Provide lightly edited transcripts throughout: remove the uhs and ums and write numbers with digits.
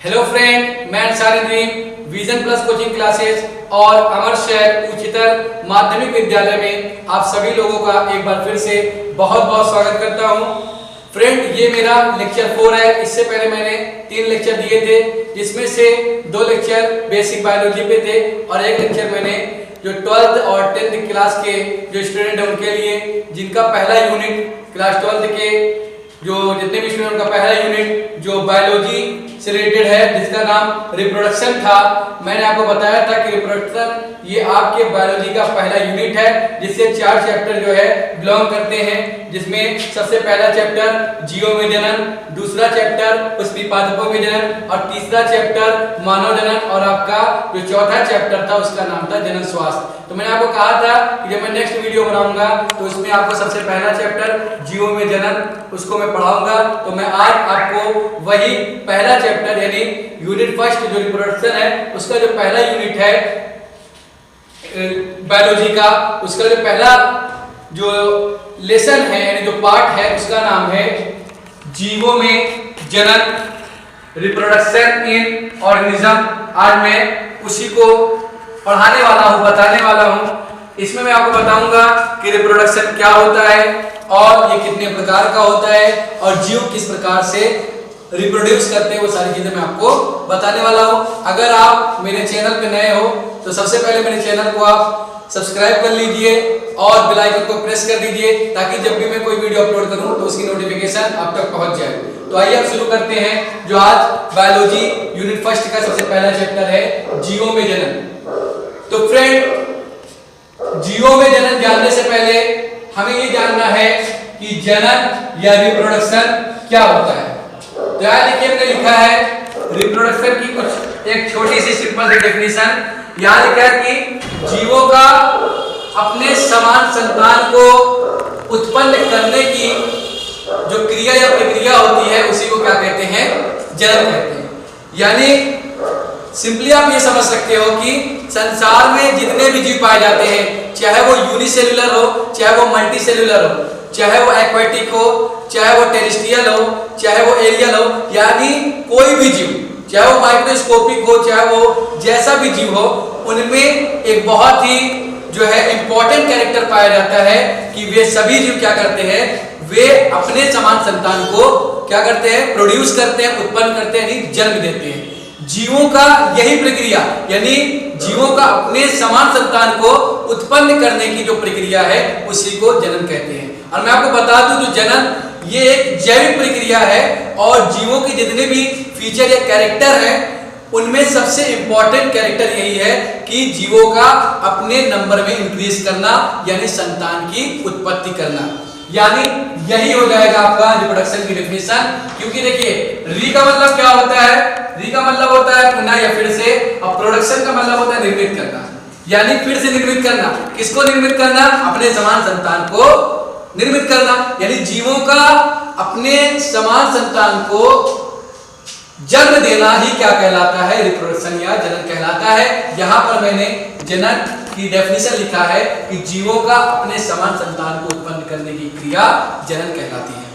Hello friend, मैं Ansari dream vision plus coaching classes और अमर शहर उच्चतर माध्यमिक विद्यालय में आप सभी लोगों का एक बार फिर से बहुत बहुत स्वागत करता हूं। फ्रेंड, ये मेरा लेक्चर 4 है। इससे पहले मैंने 3 लेक्चर दिए थे, जिसमें से 2 लेक्चर बेसिक बायोलॉजी पे थे और एक लेक्चर मैंने जो 12th और 10th क्लास के जो स्टूडेंट हैं उनके लिए, जिनका पहला यूनिट क्लास 12th के जो जितने भी स्टूडेंट, उनका पहला यूनिट जो बायोलॉजी से रिलेटेड है, जिसका नाम रिप्रोडक्शन था। मैंने आपको बताया था कि रिप्रोडक्शन ये आपके बायोलॉजी का पहला यूनिट है, जिससे 4 चैप्टर जो है बिलोंग करते हैं, जिसमें सबसे पहला चैप्टर जीवों में जनन, दूसरा चैप्टर पुष्पीपादपों में जनन और तीसरा चैप्टर मानव जनन और आपका जो चौथा चैप्टर था उसका नाम था जनन स्वास्थ्य। तो मैंने आपको कहा था कि जब मैं नेक्स्ट वीडियो बनाऊंगा तो उसमें आपको सबसे पहला चैप्टर जीवों में जनन उसको मैं पढ़ाऊंगा। तो मैं आज आपको वही पहला चैप्टर यानी यूनिट फर्स्ट जो रिप्रोडक्शन है उसका जो पहला यूनिट है बायोलॉजी का, उसका जो पहला जो लेसन है यानी जो पार्ट है उसका नाम है जीवों में जनन, रिप्रोडक्शन इन ऑर्गेनिज्म। आज मैं उसी को पढ़ाने वाला हूं, बताने वाला हूं। इसमें मैं आपको बताऊंगा कि रिप्रोडक्शन क्या होता है और ये कितने प्रकार का होता है और जीव किस प्रकार से रिप्रोड्यूस करते हैं, वो सारी चीजें मैं आपको बताने वाला हूं। अगर आप मेरे चैनल पे नए हो तो सबसे पहले मेरे चैनल को आप सब्सक्राइब कर लीजिए और बेल आइकन को प्रेस कर दीजिए, ताकि जब भी मैं कोई वीडियो अपलोड करूं तो उसकी नोटिफिकेशन आप तक पहुंच जाए। तो आइए अब शुरू करते हैं जो आज बायोलॉजी यूनिट फर्स्ट का सबसे पहला चैप्टर है जीवों में जनन। तो फ्रेंड, जीवों में जनन जानने से पहले हमें ये जानना है कि जनन या रिप्रोडक्शन क्या होता है। तो यहाँ देखिए हमने लिखा है रिप्रोडक्शन की कुछ एक छोटी सी सिंपल सी डेफिनेशन। यहाँ लिखा है कि जीवों का अपने समान संतान को उत्पन्न करने की जो क्रिया या प्रक्रिया होती है उसी को क्या कहते हैं, जनन कहते हैं। यानी सिंपली आप ये समझ सकते हो कि संसार में जितने भी जीव पाए जाते हैं, चाहे वो यूनिसेल्युलर हो, चाहे वो मल्टीसेल्युलर हो, चाहे वो एक्वेटिक हो, चाहे वो टेरेस्ट्रियल हो, चाहे वो एरियल हो, यानी कोई भी जीव, चाहे वो माइक्रोस्कोपिक हो, चाहे वो जैसा भी जीव हो, उनमें एक बहुत ही जो है इंपॉर्टेंट कैरेक्टर पाया जाता है कि वे सभी जीव क्या करते हैं, वे अपने समान संतान को क्या करते हैं, प्रोड्यूस करते हैं, उत्पन्न करते हैं, यानी जन्म देते हैं। जीवों का यही प्रक्रिया यानी जीवों का अपने समान संतान को उत्पन्न करने की जो प्रक्रिया है उसी को जनन कहते हैं। और मैं आपको बता दूं, जो जनन ये एक जैविक प्रक्रिया है और जीवों के जितने भी फीचर या कैरेक्टर हैं उनमें सबसे इंपॉर्टेंट कैरेक्टर यही है कि जीवों का अपने नंबर में इंक्रीज करना यानी संतान की उत्पत्ति करना, यानी यही हो जाएगा आपका रिप्रोडक्शन की डेफिनेशन। क्योंकि देखिए री का मतलब क्या होता है, री का मतलब होता है पुनः या फिर से, और प्रोडक्शन का मतलब होता है निर्मित करना, यानी फिर से निर्मित करना। किसको निर्मित करना, अपने समान संतान को निर्मित करना, यानी जीवों का अपने समान संतान को जन्म देना ही क्या कहलाता है, रिप्रोडक्शन या जनन कहलाता है। यहां पर मैंने जनन की डेफिनेशन लिखा है कि जीवों का अपने समान संतान को उत्पन्न करने की क्रिया जनन कहलाती है।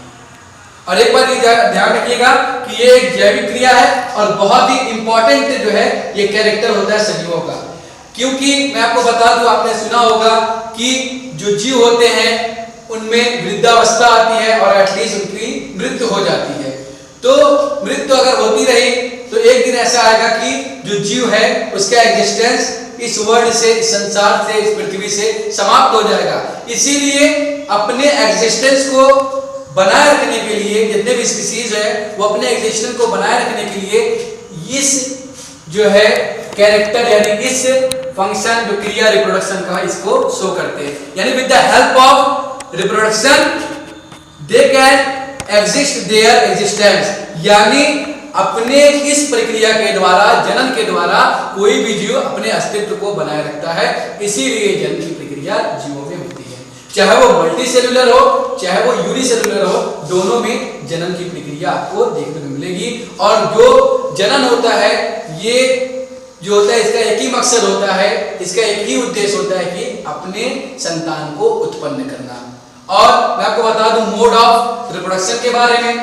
और एक बात ध्यान रखिएगा कि ये एक जैविक क्रिया है और बहुत ही इंपॉर्टेंट जो है ये कैरेक्टर होता है सजीवों का। क्योंकि मैं आपको बता दूं, आपने सुना होगा कि जो जीव होते हैं उनमें वृद्धावस्था आती है और एटलीस्ट उनकी मृत्यु हो जाती है। तो मृत्यु अगर होती रही तो एक दिन ऐसा आएगा कि जो जीव है उसका एग्जिस्टेंस इस वर्ल्ड से, इस संसार से, इस पृथ्वी से समाप्त हो जाएगा। इसीलिए अपने एग्जिस्टेंस को बनाए रखने के लिए जितने भी स्पीशीज है वो अपने एग्जिस्टेंस को बनाए रखने के लिए इस जो है कैरेक्टर यानी इस फंक्शन जो क्रिया रिप्रोडक्शन का इसको शो करते हैं। यानी with the help of reproduction they can exist there existence, यानी अपने इस प्रक्रिया के द्वारा, जनन के द्वारा कोई भी जीव अपने अस्तित्व को बनाए रखता है। इसीलिए जनन की प्रक्रिया जीवों में होती है, चाहे वो मल्टी सेलुलर हो चाहे वो यूनिसेलुलर हो, दोनों में जनन की प्रक्रिया आपको देखने को मिलेगी। और जो जनन होता है ये जो होता है इसका एक ही मकसद होता है, इसका एक ही उद्देश्य होता है कि अपने संतान को उत्पन्न करना। और मैं आपको बता दूं मोड ऑफ रिप्रोडक्शन के बारे में,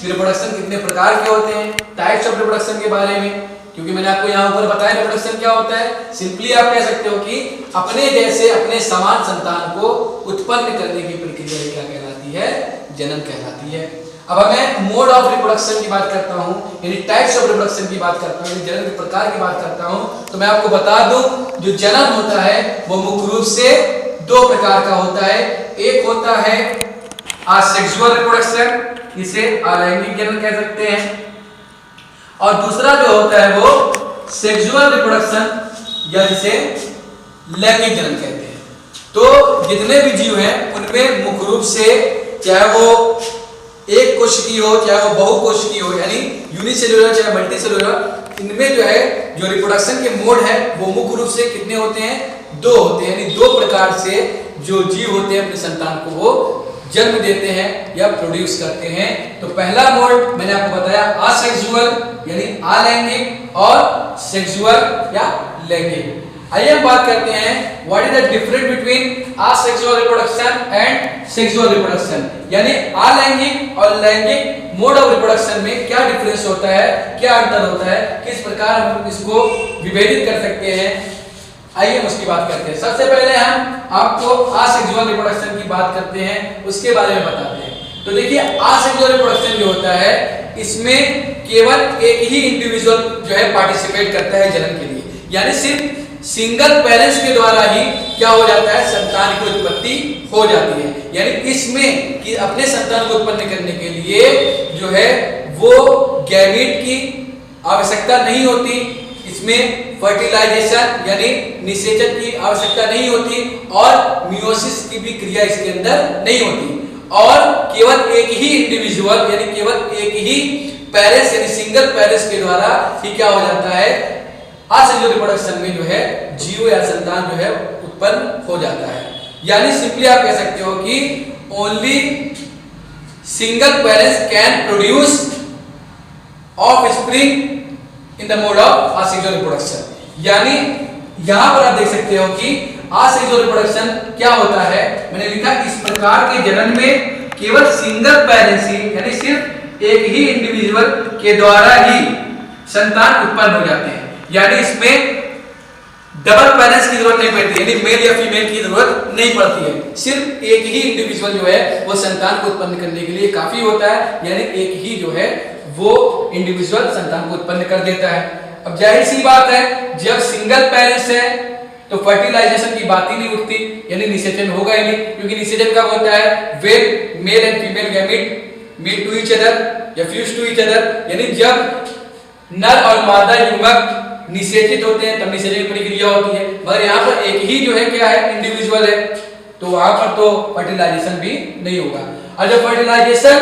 रिप्रोडक्शन कितने प्रकार के होते हैं, टाइप्स ऑफ रिप्रोडक्शन के बारे में, क्योंकि मैंने आपको यहाँ ऊपर बताया रिप्रोडक्शन क्या होता है। सिंपली आप कह सकते हो कि अपने जैसे अपने समान संतान को उत्पन्न करने की प्रक्रिया क्या कहलाती है, जनन कहलाती है। अब मैं मोड ऑफ रिप्रोडक्शन की बात करता हूँ, यानी टाइप्स ऑफ रिप्रोडक्शन की बात करता हूँ, जनन के प्रकार की बात करता हूँ, तो मैं आपको बता दूं जो जनन होता है वो मुख्य रूप से दो प्रकार का होता है। एक होता है असेक्सुअल रिप्रोडक्शन, इसे अलैंगिक जनन कह सकते हैं, और दूसरा जो होता है वो सेक्सुअल रिप्रोडक्शन या जिसे लैंगिक जनन कहते हैं। तो जितने भी जीव हैं उनमें मुख्य रूप से चाहे वो एक कोशिकीय हो चाहे वो बहुकोशिकीय हो, यानी यूनिसेलुलर चाहे मल्टीसेलुलर, इनमें जो है जो रिप्रोडक्शन के मोड है वो मुख्य रूप से कितने होते हैं, दो होते हैं। यानी दो प्रकार से जो जीव होते हैं अपने संतान को वो जन्म देते हैं या प्रोड्यूस करते हैं। तो पहला मोड मैंने आपको बताया असेक्सुअल यानी अलैंगिक, और सेक्सुअल या लैंगिक। आइए हम बात करते हैं what is the difference between asexual reproduction and sexual reproduction, यानी अलैंगिक और लैंगिक मोड ऑफ रिप्रोडक्शन में क्या डिफरेंस होता है, क्या अंतर होता है, किस प्रकार हम इसको विभेदित कर सकते हैं। आइए हम उसकी बात करते हैं। सबसे पहले हम आपको असेक्सुअल रिप्रोडक्शन की बात करते हैं, उसके बारे में बताते हैं। तो देखिए असेक्सुअल रिप्रोडक्शन जो होता है इसमें केवल एक ही इंडिविजुअल जो है पार्टिसिपेट करता है जनन के लिए, यानी सिर्फ सिंगल पेरेंट्स के द्वारा ही क्या हो जाता है, संतान की उत्पत्ति हो जाती है। यानी इसमें कि अपने संतान को उत्पन्न करने के लिए जो है वो गैमीट की आवश्यकता नहीं होती, इसमें फर्टिलाइजेशन यानी निषेचन की आवश्यकता नहीं होती, और मियोसिस की भी क्रिया इसके अंदर नहीं होती, और केवल एक ही इंडिविजुअल यानी केवल एक ही पेरेंट्स यानी सिंगल पेरेंट्स के द्वारा ही क्या हो जाता है, असेक्सुअल रिप्रोडक्शन में जो है जीव या संतान जो है उत्पन्न हो जाता है। यानी सिंपली आप कह सकते हो कि only single parents can produce offspring in the mode of asexual reproduction. यानी यहां पर आप देख सकते हो कि असेक्सुअल रिप्रोडक्शन क्या होता है, मैंने लिखा इस प्रकार के जनन में केवल सिंगल पेरेंट्स ही यानी सिर्फ एक ही इंडिविजुअल के द्वारा ही संतान उत्पन्न हो जाते हैं। यानी इसमें डबल पेरेंट्स की जरूरत नहीं पड़ती, यानी मेल या फीमेल की जरूरत नहीं पड़ती है, सिर्फ एक ही इंडिविजुअल जो है वो संतान को उत्पन्न करने के लिए काफी होता है, यानी एक ही जो है वो इंडिविजुअल संतान को उत्पन्न कर देता है। अब जाहिर सी बात है जब सिंगल पेरेंट्स है तो फर्टिलाइजेशन की बात ही नहीं उठती, यानी निषेचन होगा ही नहीं, क्योंकि निषेचन कब होता है, when male and female gamete meet to each other या फ्यूज टू ईच अदर, यानी जब नर और मादा युग्मक निषेचित होते हैं तब निषेचन की प्रक्रिया होती है। मगर यहाँ पर एक ही जो है क्या है, इंडिविजुअल है, तो वहां पर तो फर्टिलाइजेशन भी नहीं होगा। और जब फर्टिलाइजेशन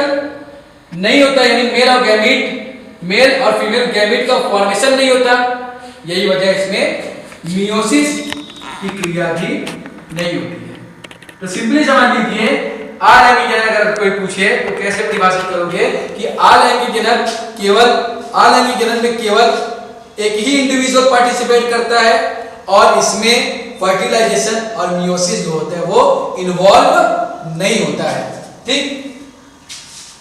नहीं होता यानी मेल और गैमीट मेल और फीमेल गैमीट का फॉर्मेशन नहीं होता, यही वजह इसमें मियोसिस की क्रिया भी नहीं होती है। तो सिंपली समझ लीजिए अलैंगिक जनन अगर कोई पूछे तो कैसे परिभाषित करोगे कि अलैंगिक जनन केवल अलैंगिक जनन में केवल एक ही इंडिविजुअल पार्टिसिपेट करता है और इसमें फर्टिलाइजेशन और मियोसिस जो होता है वो इन्वॉल्व नहीं होता है। ठीक,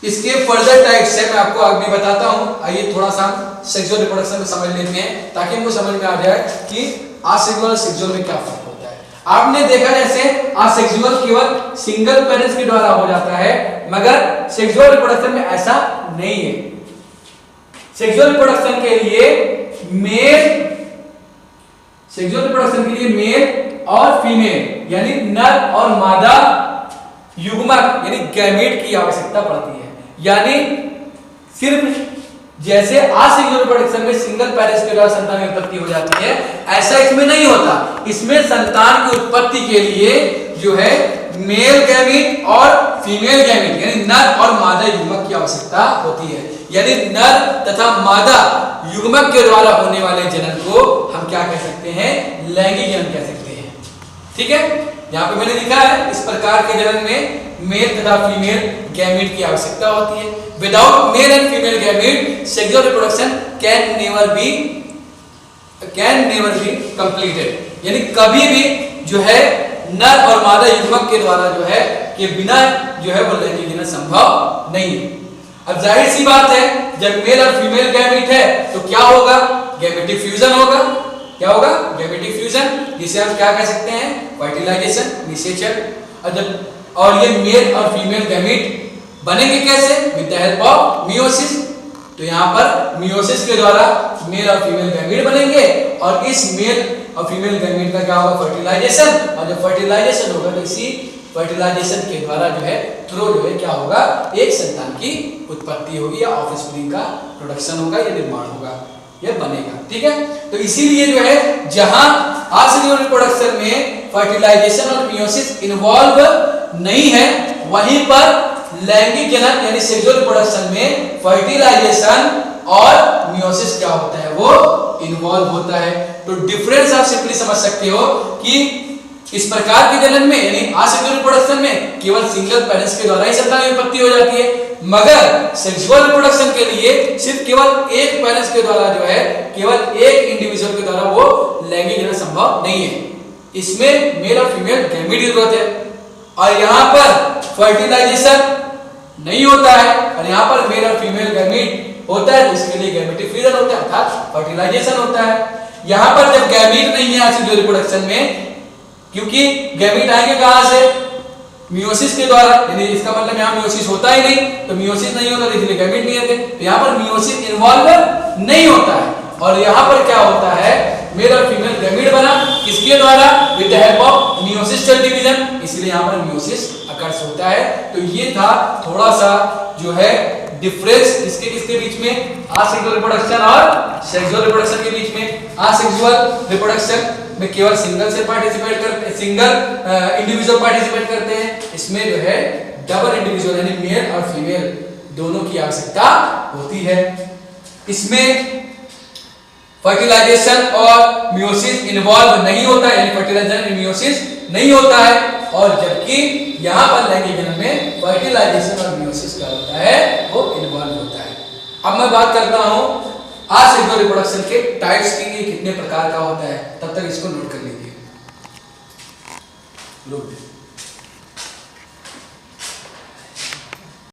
इसके फर्दर टाइप्स है मैं आपको आगे बताता हूं। आइए थोड़ा सा सेक्सुअल रिप्रोडक्शन को समझ लेते हैं ताकि हमको समझ में आ जाए कि असेक्सुअल और सेक्सुअल में क्या फर्क होता है। आपने देखा जैसे असेक्सुअल केवल सिंगल पेरेंट्स के द्वारा हो जाता है, मगर सेक्सुअल रिप्रोडक्शन में ऐसा नहीं है। सेक्सुअल रिप्रोडक्शन के लिए मेल और फीमेल यानी नर और मादा युग्मक यानी गैमेट की आवश्यकता पड़ती है। यानी सिर्फ जैसे असेक्सुअल रिप्रोडक्शन में सिंगल पेरेंट्स के द्वारा संतान की उत्पत्ति हो जाती है, ऐसा इसमें नहीं होता। इसमें संतान की उत्पत्ति के लिए जो है मेल गैमीट और फीमेल गैमीट यानी नर और मादा युग्मक की आवश्यकता होती है। यानी नर तथा मादा युग्मक के द्वारा होने वाले जनन को हम क्या कह सकते हैं, लैंगिक जनन कह सकते हैं। ठीक है, यहाँ पे मैंने लिखा है इस प्रकार के जनन में मेल तथा फीमेल गैमीट की आवश्यकता होती है। Without mail and female gamete sexual reproduction can never be completed, यानी कभी भी जो है नर और मादा युग्मक के द्वारा जो है कि बिना जो है वो लैंगिक जनन संभव नहीं है। अब जाहिर सी बात है, जब मेल और फीमेल गैमेट है तो क्या होगा, गैमेटिक फ्यूजन होगा। क्या होगा, गैमेटिक फ्यूजन, जिसे हम क्या कह सकते हैं, फर्टिलाइजेशन, निषेचन। और ये मेल और फीमेल गैमेट बनेंगे कैसे, with the help of meiosis. तो यहाँ पर मियोसिस के द्वारा मेल और फीमेल गैमेट बनेंगे और इस मेल और फीमेल गैमेट का क्या होगा, फर्टिलाइजेशन। और जब फर्टिलाइजेशन होगा तो इसी फर्टिलाइजेशन के द्वारा जो है थ्रू जो है क्या होगा, एक संतान की उत्पत्ति होगी या ऑफस्प्रिंग का प्रोडक्शन होगा या निर्माण होगा, यह बनेगा। ठीक है, तो इसीलिए जो है जहां आसेक्सुअल रिप्रोडक्शन में फर्टिलाइजेशन और मियोसिस इन्वॉल्व नहीं है, वहीं पर लैंगिक जनन यानी सेक्सुअल रिप्रोडक्शन में फर्टिलाइजेशन और मियोसिस क्या होता है, वो इन्वॉल्व होता है। तो डिफरेंस आप सिंपली समझ सकते हो कि इस प्रकार के जनन में यानी आसेक्सुअल रिप्रोडक्शन में केवल सिंगल पेरेंट्स के द्वारा ही संतान की उत्पत्ति हो जाती है, मगर सेक्सुअल रिप्रोडक्शन के लिए सिर्फ केवल एक पेरेंट्स के द्वारा जो है, केवल एक इंडिविजुअल के द्वारा वो लैंगिक जनन संभव नहीं है। इसमें मेल और फीमेल गैमेट की जरूरत है और यहाँ पर फर्टिलाइजेशन नहीं होता है और यहाँ पर मेल और फीमेल गैमेट होता है, तो इसके लिए गैमेटिक फ्यूजन होता है अर्थात फर्टिलाइजेशन होता है। यहाँ पर जब गैमेट नहीं है आसेक्सुअल रिप्रोडक्शन में, क्योंकि गैमेट आएंगे कहां से, मियोसिस के द्वारा, यानी इसका मतलब यहाँ मियोसिस होता ही नहीं, तो मियोसिस नहीं होता इसलिए गैमेट नहीं आते, तो यहाँ पर मियोसिस इन्वॉल्व नहीं होता है। और यहाँ पर क्या होता है, मेल और फीमेल गैमेट बना, किसके द्वारा, with the help of meiosis cell division, इसलिए यहाँ पर मियोसिस अकर्स होता है। तो ये था थोड़ा सा जो है डिफरेंस किसके बीच में, आसेक्सुअल रिप्रोडक्शन और सेक्सुअल रिप्रोडक्शन के बीच में। आसेक्सुअल रिप्रोडक्शन में केवल सिंगल से पार्टिसिपेट करते हैं, सिंगल इंडिविजुअल पार्टिसिपेट करते हैं, इसमें जो है डबल इंडिविजुअल यानी मेल और फीमेल दोनों की आवश्यकता होती है। इसमें फर्टिलाइजेशन और मियोसिस इन्वॉल्व नहीं होता है, यानी फर्टिलाइजेशन और मियोसिस नहीं होता है, और जबकि यहाँ पर लैंगिक जनन में फर्टिलाइजेशन और मियोसिस क्या होता है, वो इन्वॉल्व होता है। अब मैं बात करता हूँ आसेक्सुअल रिप्रोडक्शन के टाइप्स की, कितने प्रकार का होता है, तब तक इसको नोट कर लीजिए।